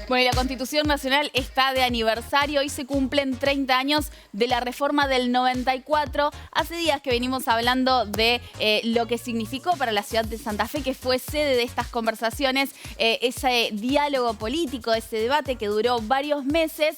Bueno, y la Constitución Nacional está de aniversario. Hoy se cumplen 30 años de la reforma del 94. Hace días que venimos hablando de lo que significó para la ciudad de Santa Fe, que fue sede de estas conversaciones, ese diálogo político, ese debate que duró varios meses.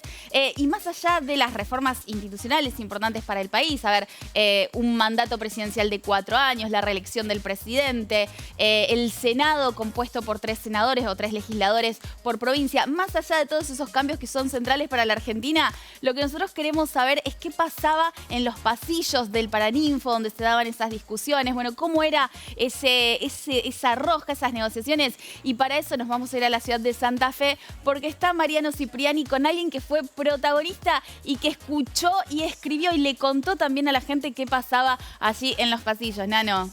Y más allá de las reformas institucionales importantes para el país, a ver, un mandato presidencial de 4 años, la reelección del presidente, el Senado compuesto por 3 senadores o 3 legisladores por provincia. Más allá de todos esos cambios que son centrales para la Argentina, lo que nosotros queremos saber es qué pasaba en los pasillos del Paraninfo, donde se daban esas discusiones. Bueno, cómo era esa rosca, esas negociaciones. Y para eso nos vamos a ir a la ciudad de Santa Fe, porque está Mariano Cipriani con alguien que fue protagonista y que escuchó y escribió y le contó también a la gente qué pasaba allí en los pasillos. Nano.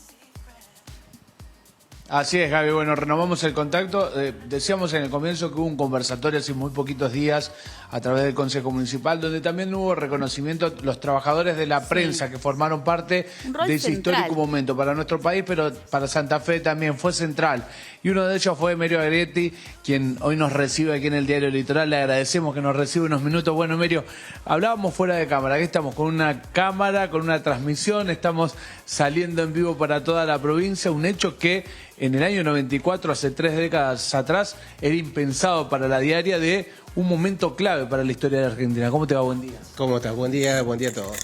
Así es, Gaby. Bueno, renovamos el contacto. Decíamos en el comienzo que hubo un conversatorio hace muy poquitos días a través del Consejo Municipal, donde también hubo reconocimiento a los trabajadores de la prensa que formaron parte de ese histórico momento para nuestro país, pero para Santa Fe también fue central. Y uno de ellos fue Merio Agretti, quien hoy nos recibe aquí en el Diario Litoral. Le agradecemos que nos reciba unos minutos. Bueno, Merio, hablábamos fuera de cámara. Aquí estamos con una cámara, con una transmisión. Estamos saliendo en vivo para toda la provincia. Un hecho que en el año 94, hace 3 décadas atrás, era impensado para la diaria, de un momento clave para la historia de la Argentina. ¿Cómo te va? Buen día. ¿Cómo estás? Buen día a todos.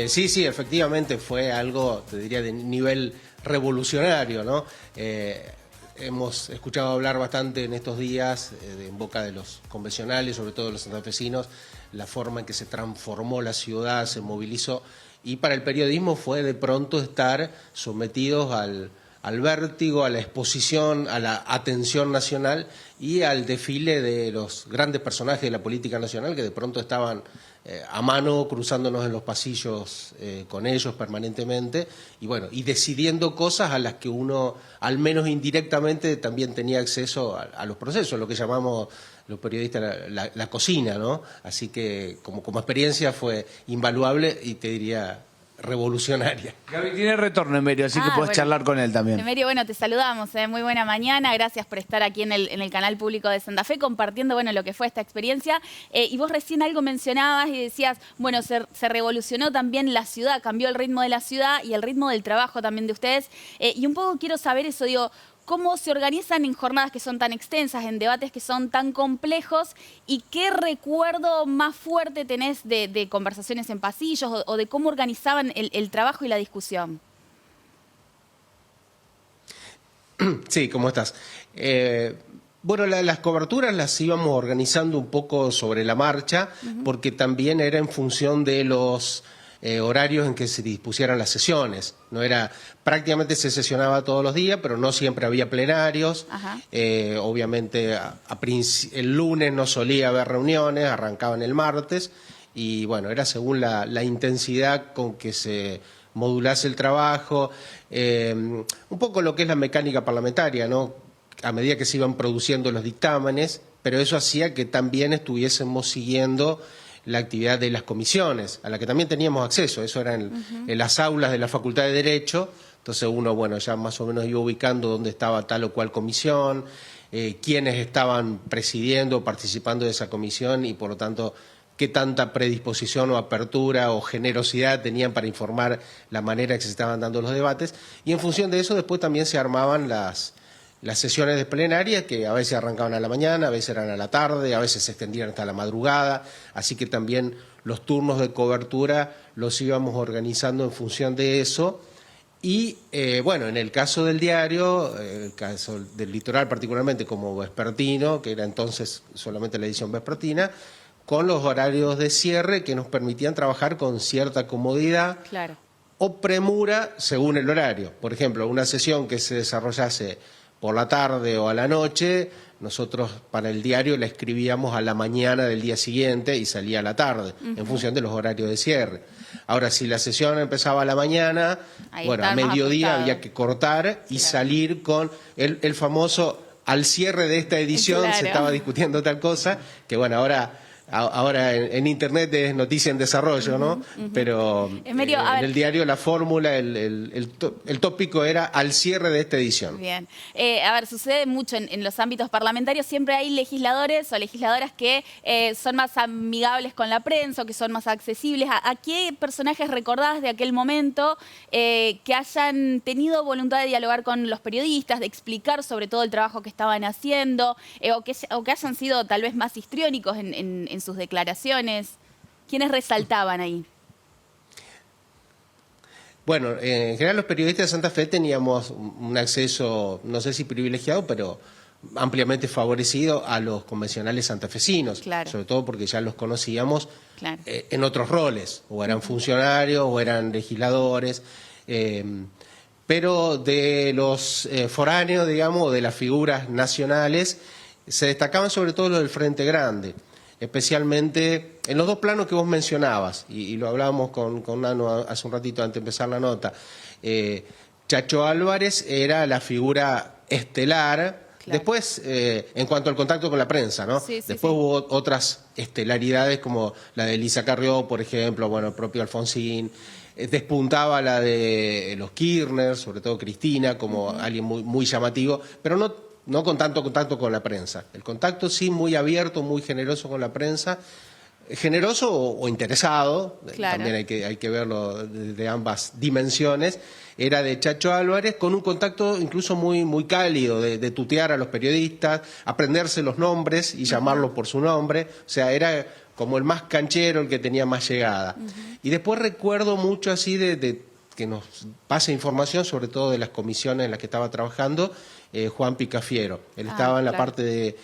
Sí, efectivamente fue algo, te diría, de nivel revolucionario, ¿no? Hemos escuchado hablar bastante en estos días, en boca de los convencionales, sobre todo de los santafesinos, la forma en que se transformó la ciudad, se movilizó, y para el periodismo fue de pronto estar sometidos al vértigo, a la exposición, a la atención nacional y al desfile de los grandes personajes de la política nacional que de pronto estaban a mano, cruzándonos en los pasillos con ellos permanentemente y bueno, y decidiendo cosas a las que uno, al menos indirectamente, también tenía acceso a los procesos, lo que llamamos los periodistas la cocina, ¿no? Así que como experiencia fue invaluable y te diría revolucionaria. Gaby tiene retorno, Emerio, así que podés charlar con él también. Emerio, bueno, te saludamos, muy buena mañana, gracias por estar aquí en el canal público de Santa Fe compartiendo, bueno, lo que fue esta experiencia. Y vos recién algo mencionabas y decías, bueno, se revolucionó también la ciudad, cambió el ritmo de la ciudad y el ritmo del trabajo también de ustedes. Y un poco quiero saber eso, digo, ¿cómo se organizan en jornadas que son tan extensas, en debates que son tan complejos? ¿Y qué recuerdo más fuerte tenés de conversaciones en pasillos o de cómo organizaban el trabajo y la discusión? Sí, ¿cómo estás? Bueno, las coberturas las íbamos organizando un poco sobre la marcha, porque también era en función de los horarios en que se dispusieran las sesiones. No era, prácticamente se sesionaba todos los días, pero no siempre había plenarios. Obviamente el lunes no solía haber reuniones, arrancaban el martes y bueno, era según la intensidad con que se modulase el trabajo, un poco lo que es la mecánica parlamentaria, ¿no? A medida que se iban produciendo los dictámenes, pero eso hacía que también estuviésemos siguiendo la actividad de las comisiones, a la que también teníamos acceso. Eso era en las aulas de la Facultad de Derecho. Entonces uno, bueno, ya más o menos iba ubicando dónde estaba tal o cual comisión, quiénes estaban presidiendo o participando de esa comisión y, por lo tanto, qué tanta predisposición o apertura o generosidad tenían para informar la manera que se estaban dando los debates. Y en función de eso después también se armaban las sesiones de plenaria, que a veces arrancaban a la mañana, a veces eran a la tarde, a veces se extendían hasta la madrugada, así que también los turnos de cobertura los íbamos organizando en función de eso. Y bueno, en el caso del diario, el caso del Litoral particularmente como vespertino, que era entonces solamente la edición vespertina, con los horarios de cierre que nos permitían trabajar con cierta comodidad o premura según el horario. Por ejemplo, una sesión que se desarrollase por la tarde o a la noche, nosotros para el diario la escribíamos a la mañana del día siguiente y salía a la tarde, en función de los horarios de cierre. Ahora, si la sesión empezaba a la mañana, bueno, a mediodía había que cortar y salir con el famoso, al cierre de esta edición se estaba discutiendo tal cosa, que bueno, ahora ahora en Internet es noticia en desarrollo, ¿no? Pero en el diario La Fórmula, el tópico era al cierre de esta edición. Bien. A ver, sucede mucho en los ámbitos parlamentarios. Siempre hay legisladores o legisladoras que son más amigables con la prensa o que son más accesibles. ¿A qué personajes recordás de aquel momento que hayan tenido voluntad de dialogar con los periodistas, de explicar sobre todo el trabajo que estaban haciendo, o que hayan sido tal vez más histriónicos en sus declaraciones? ¿Quiénes resaltaban ahí? Bueno, en general los periodistas de Santa Fe teníamos un acceso, no sé si privilegiado, pero ampliamente favorecido a los convencionales santafesinos, claro, sobre todo porque ya los conocíamos, claro, en otros roles, o eran funcionarios o eran legisladores, pero de los foráneos, digamos, de las figuras nacionales, se destacaban sobre todo los del Frente Grande, especialmente en los dos planos que vos mencionabas, y lo hablábamos con Nano hace un ratito antes de empezar la nota. Chacho Álvarez era la figura estelar. Claro. Después, en cuanto al contacto con la prensa, ¿no? Sí, después hubo otras estelaridades como la de Elisa Carrió, por ejemplo, bueno, el propio Alfonsín. Despuntaba la de los Kirchner, sobre todo Cristina, como alguien muy llamativo, pero no con tanto contacto con la prensa. El contacto sí muy abierto, muy generoso con la prensa, generoso o interesado, claro, también hay que verlo de ambas dimensiones. Era de Chacho Álvarez, con un contacto incluso muy cálido, de tutear a los periodistas, aprenderse los nombres y llamarlos por su nombre. O sea, era como el más canchero, el que tenía más llegada. Y después recuerdo mucho así de que nos pase información, sobre todo de las comisiones en las que estaba trabajando, Juan Picafiero. Él estaba en la parte de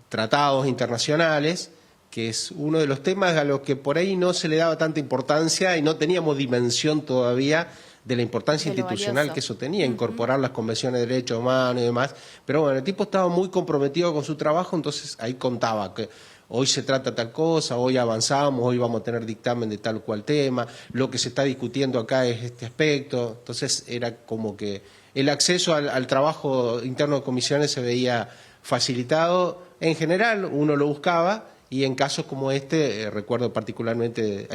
tratados internacionales, que es uno de los temas a los que por ahí no se le daba tanta importancia y no teníamos dimensión todavía de la importancia institucional que eso tenía, incorporar las convenciones de derechos humanos y demás. Pero bueno, el tipo estaba muy comprometido con su trabajo, entonces ahí contaba que hoy se trata tal cosa, hoy avanzamos, hoy vamos a tener dictamen de tal o cual tema, lo que se está discutiendo acá es este aspecto. Entonces era como que el acceso al trabajo interno de comisiones se veía facilitado. En general uno lo buscaba y en casos como este recuerdo particularmente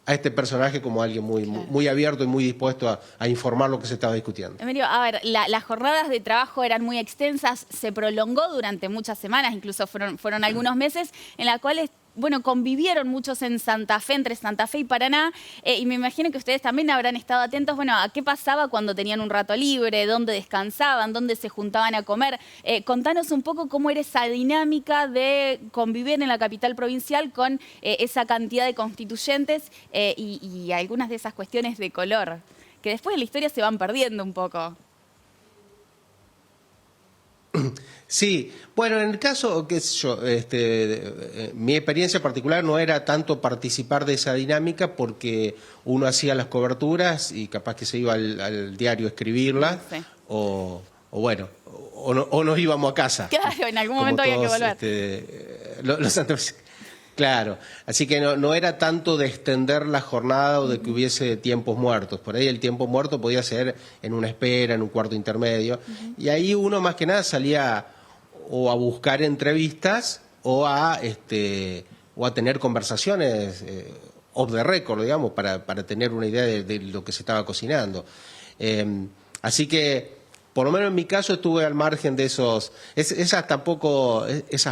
a este personaje como alguien muy abierto y muy dispuesto a informar lo que se estaba discutiendo. Emilio, a ver, las jornadas de trabajo eran muy extensas, se prolongó durante muchas semanas, incluso fueron algunos meses, en las cuales, bueno, convivieron muchos en Santa Fe, entre Santa Fe y Paraná, y me imagino que ustedes también habrán estado atentos, bueno, a qué pasaba cuando tenían un rato libre, dónde descansaban, dónde se juntaban a comer. Contanos un poco cómo era esa dinámica de convivir en la capital provincial con esa cantidad de constituyentes y algunas de esas cuestiones de color, que después de la historia se van perdiendo un poco. Sí, bueno, en el caso, qué sé yo, mi experiencia particular no era tanto participar de esa dinámica porque uno hacía las coberturas y capaz que se iba al diario a escribirlas, sí, o bueno, o nos íbamos a casa. Claro, en algún momento había que volver. Claro, así que no era tanto de extender la jornada o de que hubiese tiempos muertos. Por ahí el tiempo muerto podía ser en una espera, en un cuarto intermedio. Y ahí uno más que nada salía o a buscar entrevistas o a tener conversaciones off the record, digamos, para tener una idea de lo que se estaba cocinando. Así que por lo menos en mi caso estuve al margen de esas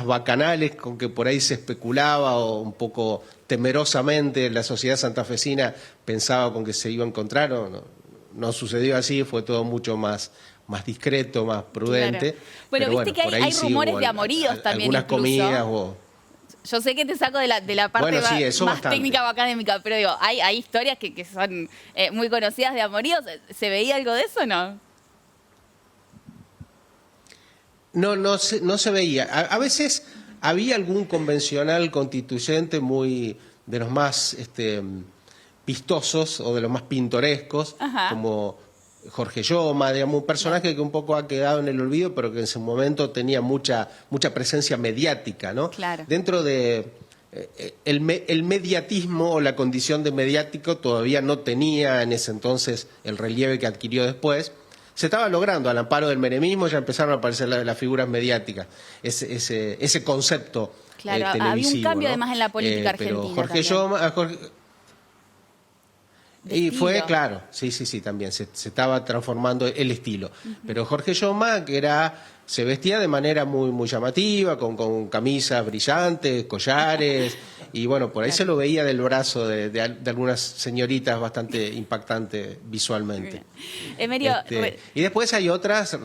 bacanales con que por ahí se especulaba o un poco temerosamente la sociedad santafesina pensaba con que se iba a encontrar. No sucedió así, fue todo mucho más discreto, más prudente. Claro. Bueno, viste que hay rumores de amoríos también algunas incluso. Comidas Yo sé que te saco de la parte más técnica o académica, pero digo, hay historias que son muy conocidas de amoríos. ¿Se veía algo de eso o no? No se veía. A veces había algún convencional constituyente de los más vistosos o de los más pintorescos, como Jorge Lloma, digamos, un personaje que un poco ha quedado en el olvido, pero que en su momento tenía mucha presencia mediática, ¿no? Claro. Dentro de el mediatismo o la condición de mediático todavía no tenía en ese entonces el relieve que adquirió después. Se estaba logrando, al amparo del menemismo ya empezaron a aparecer las figuras mediáticas, ese concepto Claro, había un televisivo, cambio ¿no? además en la política argentina. Pero Jorge también. Y fue, estilo. claro, sí, también se estaba transformando el estilo. Pero Jorge Yoma, que se vestía de manera muy llamativa, con camisas brillantes, collares, y bueno, por ahí se lo veía del brazo de algunas señoritas bastante impactante visualmente. Emerio, Y después hay otros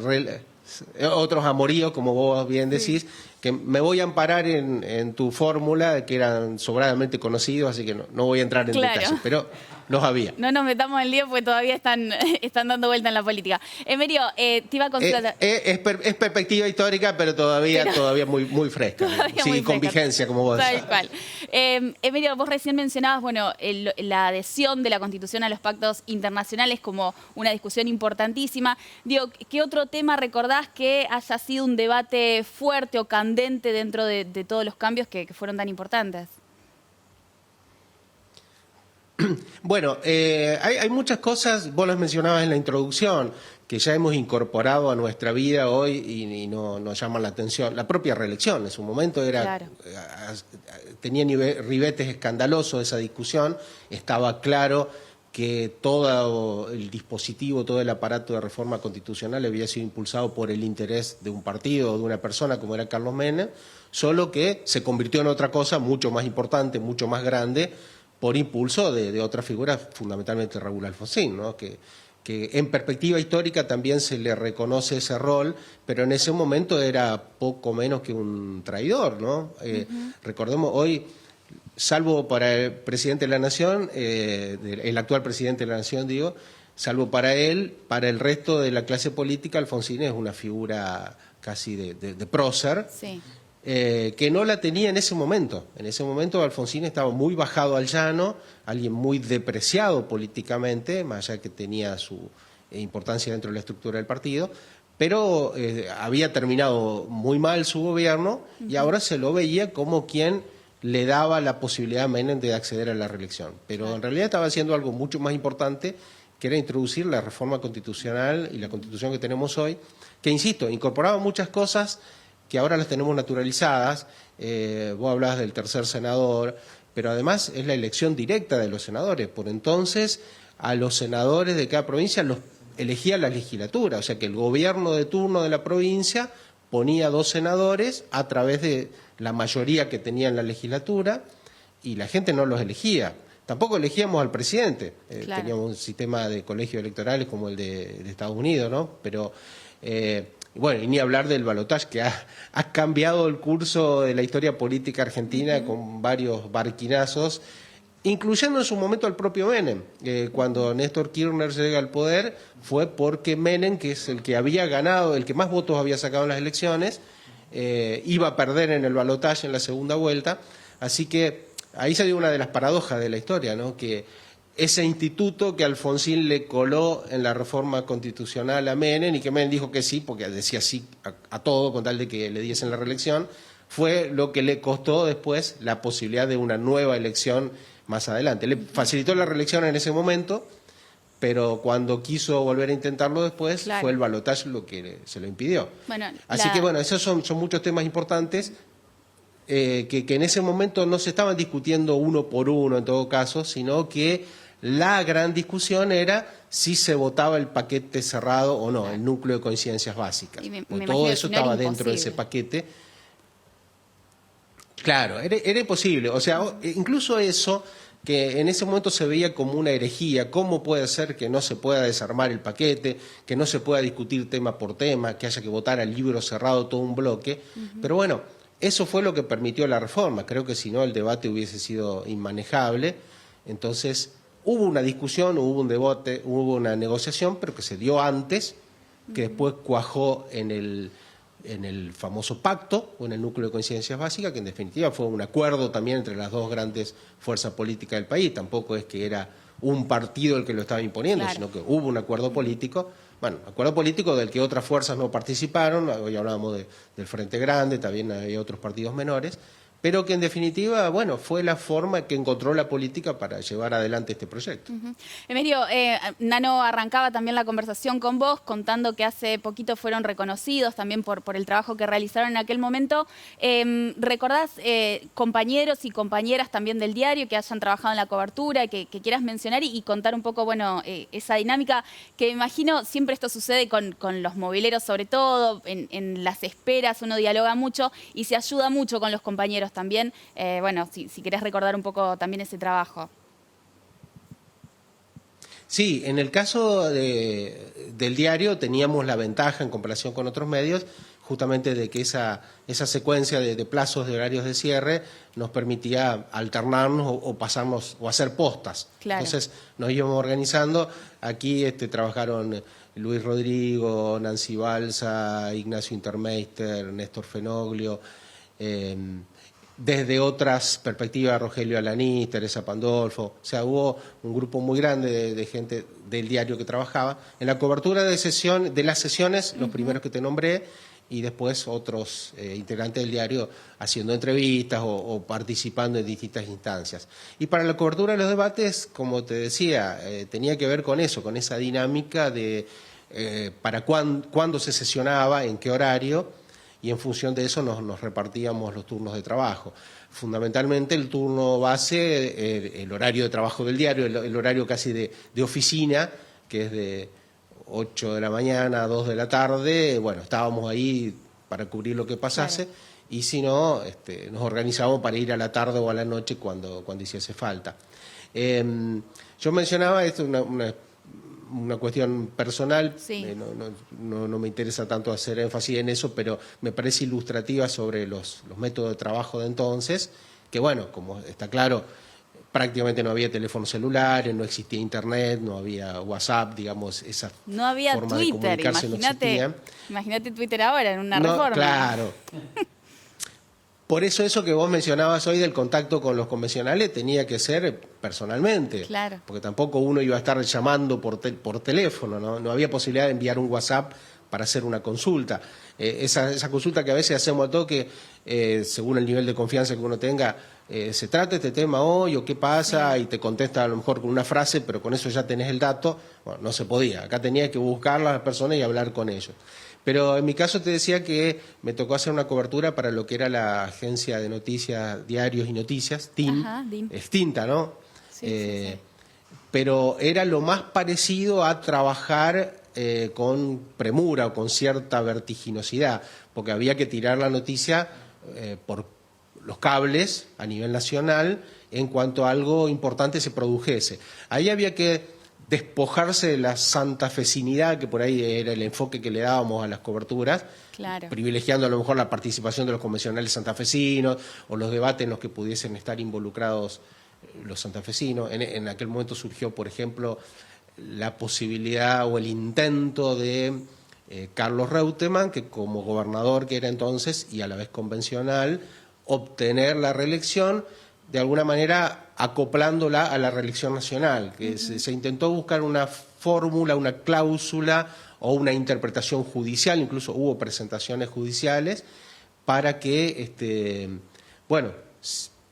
amoríos, como vos bien decís, que me voy a amparar en tu fórmula, que eran sobradamente conocidos, así que no voy a entrar en detalles, pero los había. No nos metamos en lío porque todavía están dando vuelta en la política. Emerio, te iba a consultar. Es perspectiva histórica, pero todavía muy fresca. Todavía Sí, muy con fresca. vigencia, como vos decís. Tal cual. Emerio, vos recién mencionabas, bueno, la adhesión de la Constitución a los pactos internacionales como una discusión importantísima. Digo, ¿qué otro tema recordás que haya sido un debate fuerte o candente dentro de todos los cambios que fueron tan importantes? Bueno, hay muchas cosas, vos las mencionabas en la introducción, que ya hemos incorporado a nuestra vida hoy y nos llaman la atención. La propia reelección, en su momento Claro. tenía ribetes escandalosos esa discusión, estaba claro que todo el dispositivo, todo el aparato de reforma constitucional había sido impulsado por el interés de un partido o de una persona como era Carlos Menem, solo que se convirtió en otra cosa mucho más importante, mucho más grande, por impulso de otra figura, fundamentalmente Raúl Alfonsín, ¿no? que en perspectiva histórica también se le reconoce ese rol, pero en ese momento era poco menos que un traidor, ¿no? Recordemos hoy, salvo para el presidente de la Nación, el actual presidente de la Nación, digo, salvo para él, para el resto de la clase política, Alfonsín es una figura casi de prócer. Sí. Que no la tenía en ese momento. En ese momento Alfonsín estaba muy bajado al llano, alguien muy depreciado políticamente, más allá que tenía su importancia dentro de la estructura del partido, pero había terminado muy mal su gobierno y ahora se lo veía como quien le daba la posibilidad a Menem de acceder a la reelección. Pero en realidad estaba haciendo algo mucho más importante, que era introducir la reforma constitucional y la constitución que tenemos hoy, que, insisto, incorporaba muchas cosas que ahora las tenemos naturalizadas. Vos hablabas del tercer senador, pero además es la elección directa de los senadores. Por entonces, a los senadores de cada provincia los elegía la legislatura, o sea que el gobierno de turno de la provincia ponía 2 senadores a través de la mayoría que tenía en la legislatura y la gente no los elegía. Tampoco elegíamos al presidente, Claro. Teníamos un sistema de colegios electorales como el de Estados Unidos, ¿no? Pero bueno, y ni hablar del balotaje, que ha cambiado el curso de la historia política argentina con varios barquinazos, incluyendo en su momento al propio Menem. Cuando Néstor Kirchner llega al poder fue porque Menem, que es el que había ganado, el que más votos había sacado en las elecciones, iba a perder en el balotaje en la segunda vuelta. Así que ahí se dio una de las paradojas de la historia, ¿no? Que ese instituto que Alfonsín le coló en la reforma constitucional a Menem y que Menem dijo que sí, porque decía sí a todo con tal de que le diesen la reelección, fue lo que le costó después la posibilidad de una nueva elección más adelante. Le facilitó la reelección en ese momento, pero cuando quiso volver a intentarlo después, Claro. fue el balotaje lo que se lo impidió. Bueno, Así que bueno, esos son muchos temas importantes que en ese momento no se estaban discutiendo uno por uno en todo caso, sino que la gran discusión era si se votaba el paquete cerrado o no, el núcleo de coincidencias básicas. Y me Porque imagino todo que eso al final estaba era dentro de ese imposible. paquete. Claro, era imposible. O sea, incluso eso, que en ese momento se veía como una herejía, ¿cómo puede ser que no se pueda desarmar el paquete, que no se pueda discutir tema por tema, que haya que votar al libro cerrado todo un bloque? Pero bueno, eso fue lo que permitió la reforma. Creo que si no el debate hubiese sido inmanejable. Entonces hubo una discusión, hubo un debate, hubo una negociación, pero que se dio antes, que después cuajó en el famoso pacto o en el núcleo de coincidencias básicas, que en definitiva fue un acuerdo también entre las dos grandes fuerzas políticas del país. Tampoco es que era un partido el que lo estaba imponiendo, Claro. sino que hubo un acuerdo político. Bueno, acuerdo político del que otras fuerzas no participaron. Hoy hablábamos del Frente Grande, también hay otros partidos menores. pero que en definitiva, bueno, fue la forma que encontró la política para llevar adelante este proyecto. Emerio, Nano arrancaba también la conversación con vos contando que hace poquito fueron reconocidos también por el trabajo que realizaron en aquel momento. ¿Recordás compañeros y compañeras también del diario que hayan trabajado en la cobertura, que quieras mencionar y contar un poco, bueno, esa dinámica que imagino siempre esto sucede con los mobileros, sobre todo en las esperas uno dialoga mucho y se ayuda mucho con los compañeros también? Bueno, si querés recordar un poco también ese trabajo. Sí, en el caso del diario teníamos la ventaja en comparación con otros medios justamente de que esa secuencia de plazos de horarios de cierre nos permitía alternarnos o pasarnos o hacer postas. Claro. Entonces nos íbamos organizando. Aquí trabajaron Luis Rodrigo, Nancy Balsa, Ignacio Intermeister, Néstor Fenoglio, desde otras perspectivas, Rogelio Alanís, Teresa Pandolfo. O sea, hubo un grupo muy grande de gente del diario que trabajaba. En la cobertura de las sesiones, los primeros que te nombré, y después otros integrantes del diario haciendo entrevistas o participando en distintas instancias. Y para la cobertura de los debates, como te decía, tenía que ver con eso, con esa dinámica de para cuándo se sesionaba, en qué horario, y en función de eso nos repartíamos los turnos de trabajo. Fundamentalmente el turno base, el horario de trabajo del diario, el horario casi de oficina, que es de 8 de la mañana a 2 de la tarde, bueno, estábamos ahí para cubrir lo que pasase, claro. Y si no, nos organizábamos para ir a la tarde o a la noche cuando hiciese falta. Yo mencionaba esto, una cuestión personal, sí. No me interesa tanto hacer énfasis en eso, pero me parece ilustrativa sobre los métodos de trabajo de entonces, que bueno, como está claro, prácticamente no había teléfonos celulares, no existía internet, no había WhatsApp, digamos, esa no había forma Twitter, de comunicarse no existía. Imagínate Twitter ahora en una reforma. Claro. Por eso que vos mencionabas hoy del contacto con los convencionales tenía que ser personalmente. Claro. Porque tampoco uno iba a estar llamando por teléfono, ¿no? No había posibilidad de enviar un WhatsApp para hacer una consulta. Esa consulta que a veces hacemos a toque, según el nivel de confianza que uno tenga, se trata este tema hoy o qué pasa, sí. Y te contesta a lo mejor con una frase, pero con eso ya tenés el dato. Bueno, no se podía. Acá tenía que buscar a las personas y hablar con ellos. Pero en mi caso te decía que me tocó hacer una cobertura para lo que era la agencia de noticias, diarios y noticias, TIN, extinta, ¿no? Sí, sí. Pero era lo más parecido a trabajar con premura o con cierta vertiginosidad, porque había que tirar la noticia por los cables a nivel nacional en cuanto algo importante se produjese. Ahí había que despojarse de la santafecinidad, que por ahí era el enfoque que le dábamos a las coberturas, claro. Privilegiando a lo mejor la participación de los convencionales santafesinos o los debates en los que pudiesen estar involucrados los santafesinos. En aquel momento surgió, por ejemplo, la posibilidad o el intento de Carlos Reutemann, que como gobernador que era entonces y a la vez convencional, obtener la reelección, de alguna manera acoplándola a la reelección nacional, que se intentó buscar una fórmula, una cláusula o una interpretación judicial, incluso hubo presentaciones judiciales, para que,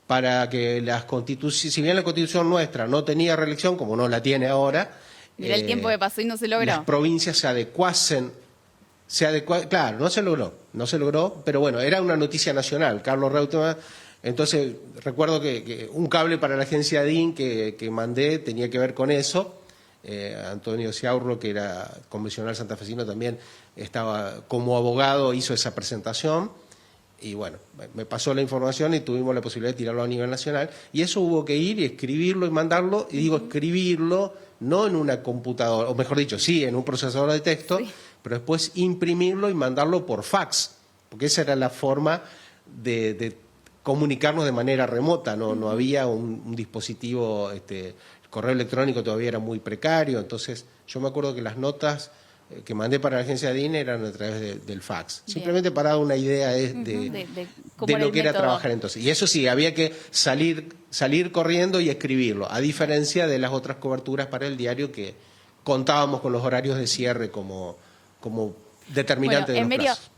para que las constituciones, si bien la constitución nuestra no tenía reelección, como no la tiene ahora, mira el tiempo que pasó y no se logró. Las provincias se adecuasen, claro, no se logró, pero bueno, era una noticia nacional. Carlos Reutemann. Entonces, recuerdo que un cable para la agencia DIN que mandé tenía que ver con eso. Antonio Ciaurro, que era convencional santafesino, también estaba como abogado, hizo esa presentación. Y bueno, me pasó la información y tuvimos la posibilidad de tirarlo a nivel nacional. Y eso hubo que ir y escribirlo y mandarlo. Y digo, escribirlo no en una computadora, o mejor dicho, sí, en un procesador de texto, sí. Pero después imprimirlo y mandarlo por fax. Porque esa era la forma de comunicarnos de manera remota, no había un dispositivo, el correo electrónico todavía era muy precario, entonces yo me acuerdo que las notas que mandé para la agencia DIN eran a través del fax, bien. Simplemente para dar una idea de lo que era trabajar entonces. Y eso sí, había que salir corriendo y escribirlo, a diferencia de las otras coberturas para el diario que contábamos con los horarios de cierre como determinante de los plazos.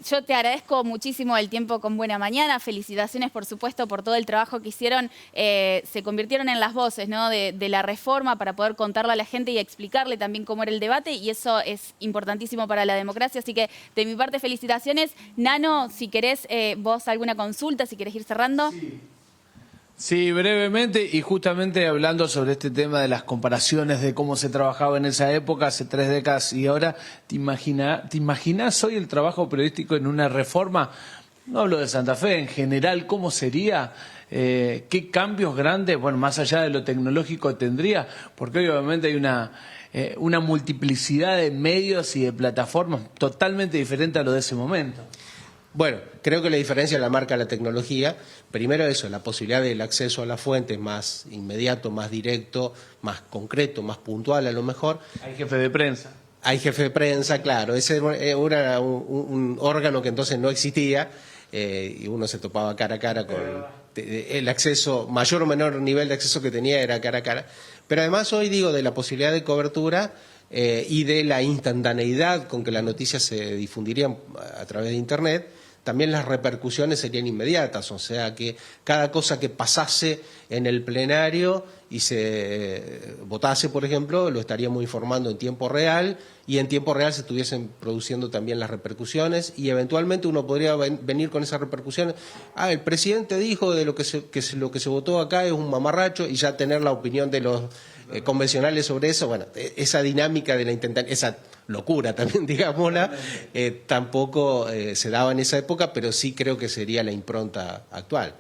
yo te agradezco muchísimo el tiempo con Buena Mañana. Felicitaciones, por supuesto, por todo el trabajo que hicieron. Se convirtieron en las voces, ¿no?, de la reforma para poder contarle a la gente y explicarle también cómo era el debate, y eso es importantísimo para la democracia. Así que, de mi parte, felicitaciones. Nano, si querés vos alguna consulta, si querés ir cerrando. Sí, brevemente, y justamente hablando sobre este tema de las comparaciones de cómo se trabajaba en esa época, hace 3 décadas y ahora, ¿te imaginás hoy el trabajo periodístico en una reforma? No hablo de Santa Fe, en general, ¿cómo sería? ¿Qué cambios grandes, bueno, más allá de lo tecnológico, tendría? Porque hoy obviamente hay una multiplicidad de medios y de plataformas totalmente diferente a lo de ese momento. Bueno, creo que la diferencia la marca la tecnología. Primero eso, la posibilidad del acceso a la fuente es más inmediato, más directo, más concreto, más puntual a lo mejor. Hay jefe de prensa. Hay jefe de prensa, claro. Ese era un órgano que entonces no existía y uno se topaba cara a cara con el acceso, mayor o menor nivel de acceso que tenía era cara a cara. Pero además hoy digo de la posibilidad de cobertura y de la instantaneidad con que las noticias se difundirían a través de Internet, también las repercusiones serían inmediatas, o sea que cada cosa que pasase en el plenario y se votase, por ejemplo, lo estaríamos informando en tiempo real y en tiempo real se estuviesen produciendo también las repercusiones y eventualmente uno podría venir con esas repercusiones. El presidente dijo de lo que se votó acá es un mamarracho y ya tener la opinión de los convencionales sobre eso. Bueno, esa dinámica de esa locura también, digámosla, tampoco se daba en esa época, pero sí creo que sería la impronta actual.